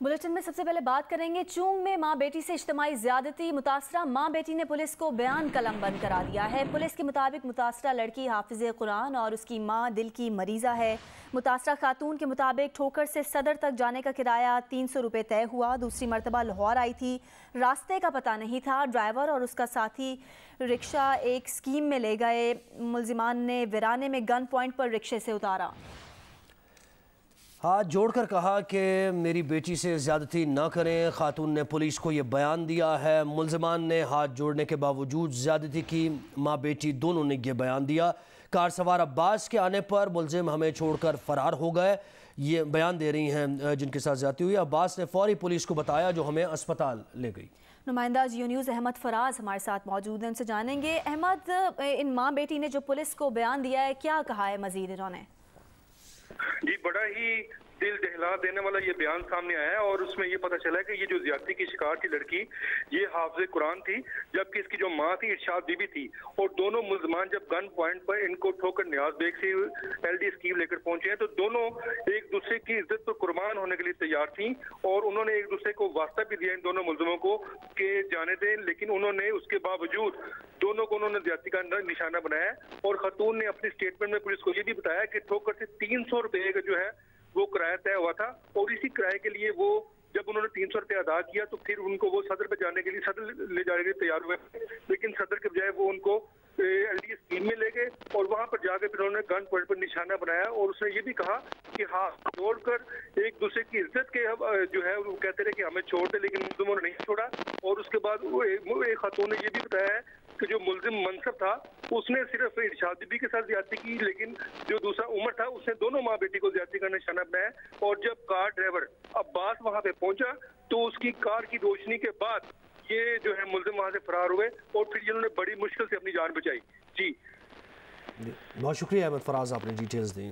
Bulletin में सबसे पहले बात करेंगे चूंग में मां बेटी से इज्तिमाई ज्यादती। मुतासरा मां बेटी ने पुलिस को बयान कलम बंद करा दिया है। पुलिस के मुताबिक मुतासरा लड़की हाफिज कुरान और उसकी मां दिल की मरीजा है। मुतासरा खातून के मुताबिक ठोकर से सदर तक जाने का किराया 300 रुपये तय हुआ। दूसरी मरतबा लाहौर आई थी, रास्ते का पता नहीं था। ड्राइवर और उसका साथी रिक्शा एक स्कीम में ले गए। मुलजिमान ने वीराने में गन पॉइंट पर रिक्शे से उतारा। हाथ जोड़कर कहा कि मेरी बेटी से ज़्यादती न करें। खातून ने पुलिस को ये बयान दिया है। मुलजिमान ने हाथ जोड़ने के बावजूद ज़्यादती की। माँ बेटी दोनों ने यह बयान दिया। कार सवार अब्बास के आने पर मुलजिम हमें छोड़कर फरार हो गए, ये बयान दे रही हैं जिनके साथ ज़्यादती हुई। अब्बास ने फौरी पुलिस को बताया जो हमें अस्पताल ले गई। नुमाइंदा जियो न्यूज़ अहमद फराज हमारे साथ मौजूद हैं, उनसे जानेंगे। अहमद, इन माँ बेटी ने जो पुलिस को बयान दिया है, क्या कहा है मजीद इन्होंने? जी, बड़ा ही दिल दहला देने वाला ये बयान सामने आया है और उसमें ये पता चला है कि ये जो ज्यादती की शिकार थी लड़की, ये हाफिज कुरान थी, जबकि इसकी जो माँ थी इरशाद बीबी थी। और दोनों मुलजमान जब गन पॉइंट पर इनको ठोकर न्याज बेग से LD स्कीम लेकर पहुंचे हैं तो दोनों एक दूसरे की इज्जत पर कुर्बान होने के लिए तैयार थी और उन्होंने एक दूसरे को वास्ता भी दिया इन दोनों मुलजमों को कि जाने दें, लेकिन उन्होंने उसके बावजूद दोनों को उन्होंने ज्यादती का निशाना बनाया। और खातून ने अपनी स्टेटमेंट में पुलिस को ये भी बताया कि ठोकर से 300 रुपये का जो है वो किराया तय हुआ था और इसी किराए के लिए वो जब उन्होंने 300 रुपये अदा किया तो फिर उनको वो सदर पे जाने के लिए, सदर ले जाने के लिए तैयार हुए, लेकिन सदर के बजाय वो उनको LD स्कीम में ले गए और वहां पर जाकर फिर उन्होंने गन पॉइंट पर निशाना बनाया और उसने ये भी कहा कि हाथ जोड़कर एक दूसरे की इज्जत के जो है वो कहते रहे कि हमें छोड़ दे, लेकिन मुलजिमों ने नहीं छोड़ा। और उसके बाद वो एक खातून ने ये भी बताया है कि जो मुलजिम मनसब था उसने सिर्फ इरशाद बीबी के साथ ज्यादती की, लेकिन जो दूसरा उमर था उसने दोनों माँ बेटी को ज्यादती का निशाना बनाया। और जब कार ड्राइवर अब्बास वहां पे पहुंचा तो उसकी कार की रोशनी के बाद ये जो है मुलजिम वहां से फरार हुए और फिर जिन्होंने बड़ी मुश्किल से अपनी जान बचाई। जी बहुत शुक्रिया अहमद फराज, आपने डिटेल्स दी।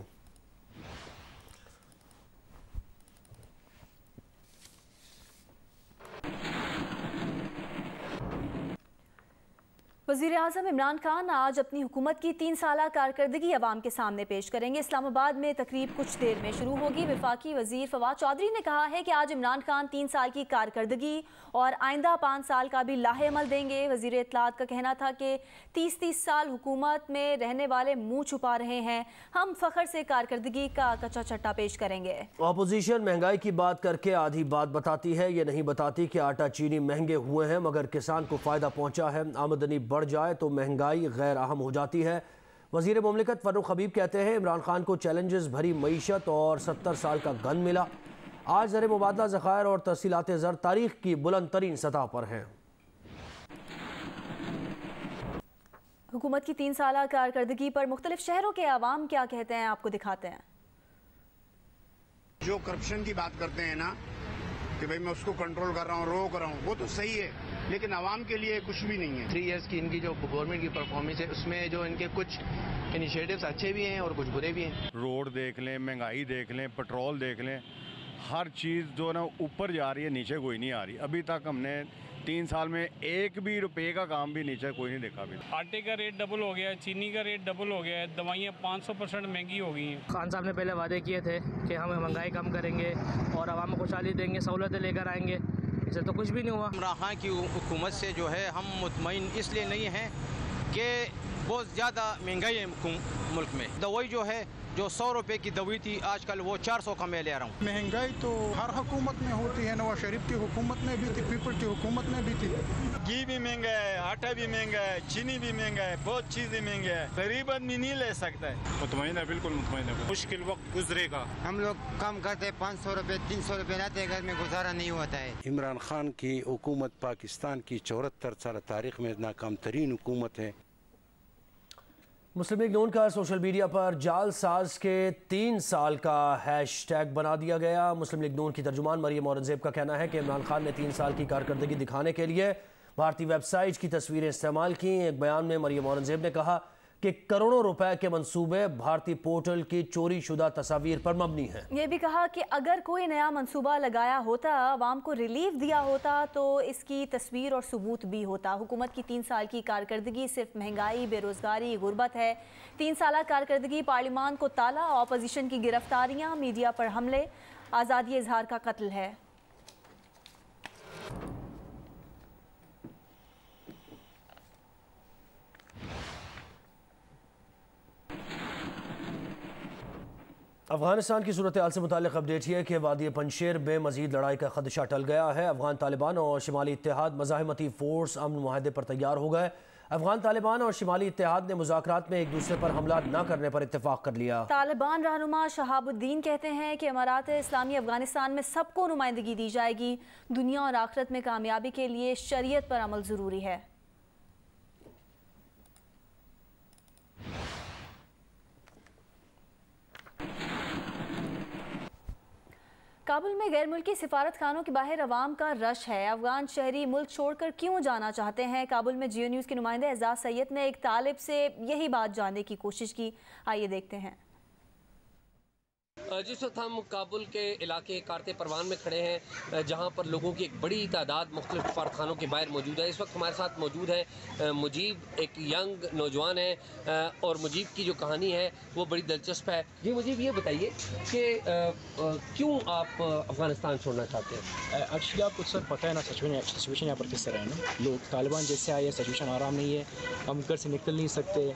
वज़ीर-ए-आज़म इमरान खान आज अपनी हुकूमत की 3 साला कारकर्दगी अवाम के सामने पेश करेंगे। इस्लामाबाद में तकरीब कुछ देर में शुरू होगी। वफाकी वज़ीर फवाद चौधरी ने कहा है कि आज इमरान खान 3 साल की कारकर्दगी और आइंदा 5 साल का भी लाहे-अमल देंगे। वज़ीर इत्तलात का कहना था कि 30 साल हुकूमत में रहने वाले मुँह छुपा रहे हैं, हम फ़ख्र से कारकर्दगी का कच्चा चट्टा पेश करेंगे। अपोजिशन महंगाई की बात करके आधी बात बताती है, ये नहीं बताती कि आटा चीनी महंगे हुए हैं मगर किसान को फ़ायदा पहुँचा है। आमदनी बढ़ जाए तो महंगाई गैर अहम हो जाती है। वज़ीर मुमलिकत फर्रुख हबीब कहते हैं इमरान खान को चैलेंजेस भरी मईशत और 70 साल का गन मिला। आज ज़र मुबादला ज़खायर और तहसीलात ज़र तारीख की बुलंद तरीन सतह पर हैं। हुकूमत की 3 साला कारकर्दगी पर मुख्तलिफ शहरों के अवाम क्या कहते हैं, आपको दिखाते हैं। जो करप्शन की बात करते हैं ना कि भाई मैं उसको कंट्रोल कर रहा हूँ, रोक रहा हूँ, वो तो सही है, लेकिन आवाम के लिए कुछ भी नहीं है। 3 इयर्स की इनकी जो गवर्नमेंट की परफॉर्मेंस है उसमें जो इनके कुछ इनिशिएटिव्स अच्छे भी हैं और कुछ बुरे भी हैं। रोड देख लें, महंगाई देख लें, पेट्रोल देख लें, हर चीज़ जो ना ऊपर जा रही है, नीचे कोई नहीं आ रही। अभी तक हमने 3 साल में एक भी रुपए का काम भी नीचे कोई नहीं देखा। अभी आटे का रेट डबल हो गया है, चीनी का रेट डबल हो गया है, दवाइयाँ 500% महंगी हो गई हैं। खान साहब ने पहले वादे किए थे कि हम महंगाई कम करेंगे और आवाम को खुशहाली देंगे, सहूलतें लेकर आएंगे, इसे तो कुछ भी नहीं हुआ। इमरान खान की हुकूमत से जो है हम मुतमईन इसलिए नहीं हैं कि बहुत ज़्यादा महंगाई है मुल्क में। दवाई जो है जो 100 रुपए की दवाई थी आजकल वो 400 का मैं ले रहा हूँ। महंगाई तो हर हुकूमत में होती है, नवाज शरीफ की हुकूमत में भी थी, पीपल की हुकूमत में भी थी। घी भी महंगा है, आटा भी महंगा है, चीनी भी महंगा है, बहुत चीजें महंगा है, गरीब आदमी नहीं ले सकता है। मुतमईन है, बिल्कुल मुतमईन है। मुश्किल वक्त गुजरेगा। हम लोग कम करते 500 रुपए 300 रुपए लाते, घर में गुजारा नहीं होता है। इमरान खान की हुकूमत पाकिस्तान की 74 साल तारीख में नाकाम तरीन हुकूमत है। मुस्लिम लीग नून का सोशल मीडिया पर जालसाज के 3 साल का हैशटैग बना दिया गया। मुस्लिम लीग नून की तर्जुमान मरियम औरंगजेब का कहना है कि इमरान खान ने 3 साल की कारकर्दगी दिखाने के लिए भारतीय वेबसाइट की तस्वीरें इस्तेमाल की। एक बयान में मरियम औरंगजेब ने कहा कि करोड़ों रुपए के मंसूबे भारतीय पोर्टल की चोरी शुदा तस्वीर पर मबनी है। ये भी कहा कि अगर कोई नया मंसूबा लगाया होता, आवाम को रिलीफ दिया होता तो इसकी तस्वीर और सबूत भी होता। हुकूमत की 3 साल की कारकर्दगी सिर्फ महंगाई, बेरोजगारी, गुर्बत है। 3 साल कारकर्दगी पार्लिमान को ताला, ऑपोजिशन की गिरफ्तारियां, मीडिया पर हमले, आज़ादी इजहार का कत्ल है। अफगानिस्तान की सूरत हाल से मुतालिक अपडेट यह कि वादी पंजशेर में मजीद लड़ाई का खदशा टल गया है। अफगान तालिबान और शिमाली इत्तेहाद मज़ाहमती फोर्स अमन मुआहदे पर तैयार हो गए। अफगान तालिबान और शिमाली इत्तेहाद ने मुज़ाकरात में एक दूसरे पर हमला न करने पर इत्तेफाक कर लिया। तालिबान रहनुमा शहाबुद्दीन कहते हैं कि इमारात इस्लामी अफगानिस्तान में सबको नुमाइंदगी दी जाएगी। दुनिया और आखिरत में कामयाबी के लिए शरीयत पर अमल ज़रूरी है। काबुल में गैर मुल्की सिफारत खानों के बाहर अवाम का रश है। अफगान शहरी मुल्क छोड़कर क्यों जाना चाहते हैं? काबुल में जियो न्यूज़ के नुमाइंदे एजाज सैयद ने एक तालिब से यही बात जानने की कोशिश की। आइए देखते हैं। जिस वक्त हम काबुल के इलाके कारते परवान में खड़े हैं, जहां पर लोगों की एक बड़ी तादाद मुख्तलिफ सफारतखानों के बाहर मौजूद है। इस वक्त हमारे साथ मौजूद है मुजीब, एक यंग नौजवान है और मुजीब की जो कहानी है वो बड़ी दिलचस्प है। जी मुजीब, ये बताइए कि क्यों आप अफगानिस्तान छोड़ना चाहते हैं? एक्चुअली आपको सर पता है ना सिचुएशन यहाँ पर किस तरह है ना। लोग तालिबान जैसे आए, सिचुएशन आराम नहीं है, हम घर से निकल नहीं सकते।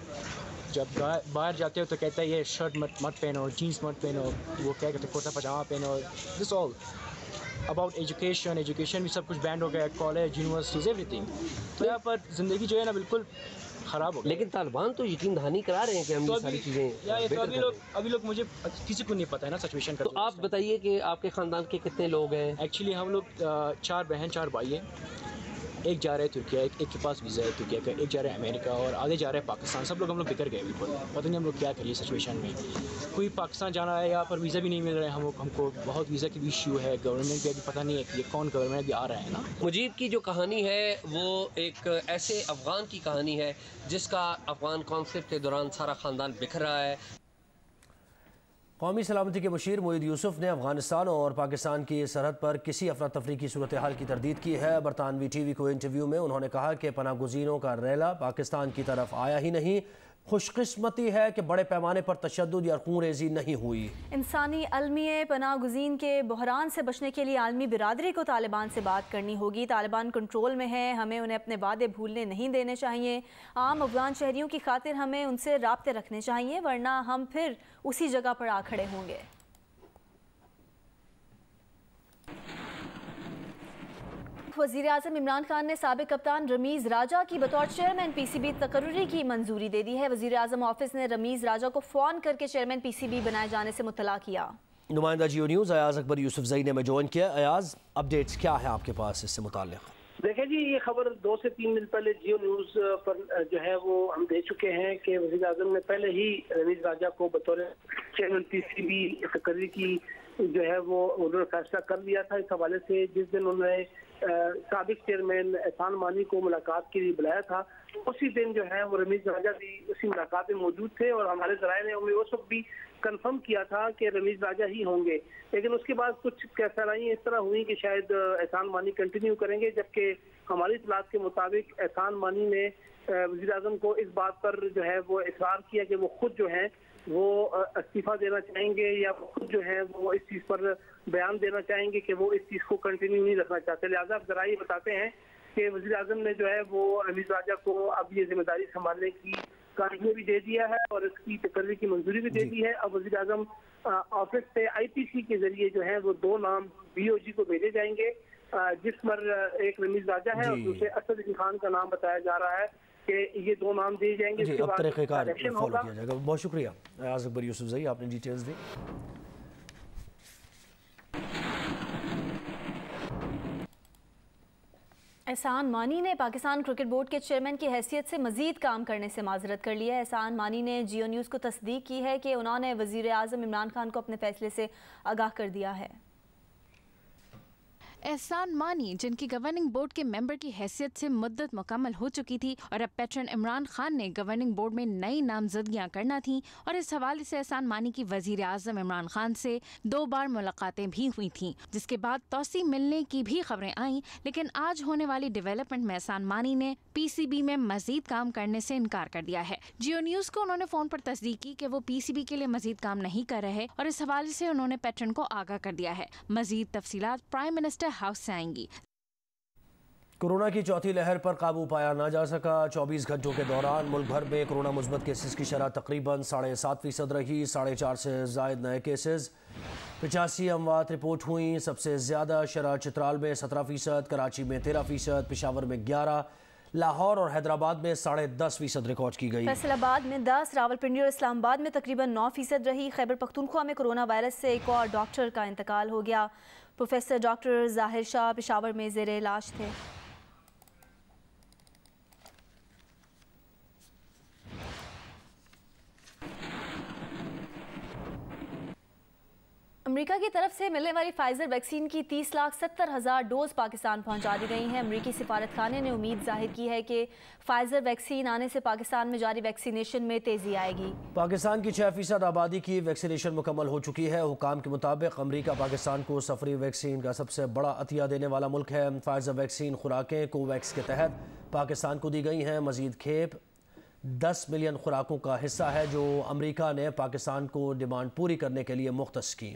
जब बाहर जाते हो तो कहता है ये शर्ट मत पहनो, जीन्स मत पहनो, वो क्या कहते हैं कुर्ता पजामा पहनो। दिस ऑल अबाउट एजुकेशन भी सब कुछ बैंड हो गया, कॉलेज, यूनिवर्सिटीज़, एवरीथिंग। तो यहाँ पर ज़िंदगी जो है ना बिल्कुल ख़राब हो गई। लेकिन तालिबान तो यकीन दहानी करा रहे हैं कि हम तो ये सारी चीज़ें तो अभी लोग मुझे किसी को नहीं पता है ना सिचुएशन का। तो आप बताइए कि आपके ख़ानदान के कितने लोग हैं? एक्चुअली हम लोग 4 बहन 4 भाई हैं। एक जा रहा है तुर्किया, एक के पास वीज़ा है तुर्किया का, एक जा रहा है अमेरिका और आगे जा रहा है पाकिस्तान। सब लोग हम लोग बिखर गए बिल्कुल, पता नहीं हम लोग क्या करिए सिचुएशन में। कोई पाकिस्तान जाना है, यहाँ पर वीज़ा भी नहीं मिल रहा है हमको बहुत वीज़ा की भी इशू है। गवर्नमेंट भी अभी पता नहीं है कि ये कौन गवर्नमेंट भी आ रहा है ना। मुजीब की जो कहानी है वो एक ऐसे अफ़गान की कहानी है जिसका अफ़गान कॉन्फ्लिक्ट के दौरान सारा ख़ानदान बिखर रहा है। कौमी सलामती के मुशीर मोईद यूसुफ ने अफगानिस्तान और पाकिस्तान की सरहद पर किसी अफरा तफरी की सूरत हाल की तरदीद की है। बरतानवी टीवी को इंटरव्यू में उन्होंने कहा कि पनाह गुज़ीरों का रैला पाकिस्तान की तरफ आया ही नहीं। खुशकिस्मती है कि बड़े पैमाने पर तशद्दुद या खूनरेज़ी नहीं हुई। इंसानी अलमिए पनाह गुज़ीन के बहरान से बचने के लिए आलमी बिरादरी को तालिबान से बात करनी होगी। तालिबान कंट्रोल में है, हमें उन्हें अपने वादे भूलने नहीं देने चाहिए। आम अफगान शहरियों की खातिर हमें उनसे राब्ते रखने चाहिए, वरना हम फिर उसी जगह पर आ खड़े होंगे। वज़ीर आज़म इमरान खान ने साबिक कप्तान रमीज़ राजा की बतौर चेयरमैन PCB तकर्री की मंजूरी दे दी है। वज़ीर आज़म ऑफिस ने रमीज़ राजा को फ़ोन करके चेयरमैन PCB बनाए जाने से मुतला किया। नुमाइंदा जियो न्यूज़ अयाज अकबर यूसुफजई ने ज्वाइन किया। अयाज, अपडेट्स क्या है आपके पास इससे मुताल्लिक़? देखिए जी, ये खबर 2 से 3 दिन पहले जियो न्यूज़ पर जो है वो हम दे चुके हैं कि वज़ीर आज़म ने पहले ही रमीज़ राजा को बतौर चेयरमैन PCB तकर्री की जो है वो उन्होंने फैसला कर लिया था। इस हवाले से जिस दिन उन्होंने साबिक चेयरमैन एहसान मानी को मुलाकात के लिए बुलाया था, उसी दिन जो है वो रमीज़ राजा भी उसी मुलाकात में मौजूद थे और हमारे ज़राए ने उस वक्त भी कंफर्म किया था कि रमीज़ राजा ही होंगे। लेकिन उसके बाद कुछ कैसराइयाँ इस तरह हुई कि शायद एहसान मानी कंटिन्यू करेंगे, जबकि हमारी इत्तलात के मुताबिक एहसान मानी ने वज़ीर आज़म को इस बात पर जो है वो इसरार किया कि वो खुद जो है वो इस्तीफा देना चाहेंगे या खुद जो है वो इस चीज़ पर बयान देना चाहेंगे कि वो इस चीज़ को कंटिन्यू नहीं रखना चाहते। लिहाजा अब ज़रा ये बताते हैं कि वज़ीर आज़म ने जो है वो रमीज़ राजा को अब ये जिम्मेदारी संभालने की कागज़ भी दे दिया है और इसकी तकर्री की मंजूरी भी दे दी है। अब वज़ीर आज़म ऑफिस से IPC के जरिए जो है वो 2 नाम BOG को भेजे जाएंगे, जिस पर एक रमीज़ राजा है और दूसरे असद अली खान का नाम बताया जा रहा है कि ये 2 नाम दिए जाएंगे। जी, अब तरीक़ेकार फॉलो किया जाएगा। बहुत शुक्रिया अयाज अकबर यूसुफजई, आपने डिटेल्स दी। एहसान मानी ने पाकिस्तान क्रिकेट बोर्ड के चेयरमैन की हैसियत से मजीद काम करने से माजरत कर लिया है। एहसान मानी ने जियो न्यूज़ को तस्दीक की है कि उन्होंने वज़ीर आज़म इमरान खान को अपने फैसले से आगाह कर दिया है। एहसान मानी, जिनकी गवर्निंग बोर्ड के मेंबर की हैसियत से मुद्दत मुकम्मल हो चुकी थी और अब पैटर्न इमरान खान ने गवर्निंग बोर्ड में नई नामजदगियां करना थी और इस हवाले से एहसान मानी की वजीर आज़म इमरान खान से 2 बार मुलाकातें भी हुई थीं, जिसके बाद तौसी मिलने की भी खबरें आईं। लेकिन आज होने वाली डेवलपमेंट में एहसान मानी ने PCB में मजीद काम करने से इनकार कर दिया है। जियो न्यूज़ को उन्होंने फ़ोन पर तस्दीक की कि वो PCB के लिए मजीद काम नहीं कर रहे और इस हवाले से उन्होंने पैटर्न को आगाह कर दिया है। मजीद तफसीलात प्राइम मिनिस्टर हाउस से आएंगी। कोरोना की चौथी लहर पर काबू पाया ना जा सका। 24 घंटों के दौरान मुल्क भर में कोरोना मुस्बत केसेस की शरह तकरीबन 7.5% रही। 4.5 से जायद नए केसेस, 85 अमवात रिपोर्ट हुई। सबसे ज़्यादा शरह चित्राल में 17%, कराची में 13%, पेशावर में 11%, लाहौर और हैदराबाद में 10.5% रिकॉर्ड की गई। फैसलाबाद में 10, रावलपिंडी और इस्लामाबाद में तकरीबन 9% रही। खैबर पख्तूनख्वा में कोरोना वायरस से एक और डॉक्टर का इंतकाल हो गया। प्रोफेसर डॉक्टर जाहिर शाह पेशावर में ज़ेरे इलाज थे। अमेरिका की तरफ से मिलने वाली फाइजर वैक्सीन की 30,70,000 डोज पाकिस्तान पहुंचा दी गई हैं। अमेरिकी सिफारतखाने ने उम्मीद जाहिर की है कि फाइजर वैक्सीन आने से पाकिस्तान में जारी वैक्सीनेशन में तेजी आएगी। पाकिस्तान की 6% आबादी की वैक्सीनेशन मुकम्मल हो चुकी है। हुकाम के मुताबिक अमेरिका पाकिस्तान को सफरी वैक्सीन का सबसे बड़ा अतिया देने वाला मुल्क है। फाइजर वैक्सीन खुराकें कोवैक्स के तहत पाकिस्तान को दी गई हैं। मजीद खेप 10 मिलियन खुराकों का हिस्सा है जो अमेरिका ने पाकिस्तान को डिमांड पूरी करने के लिए मुख्तस की।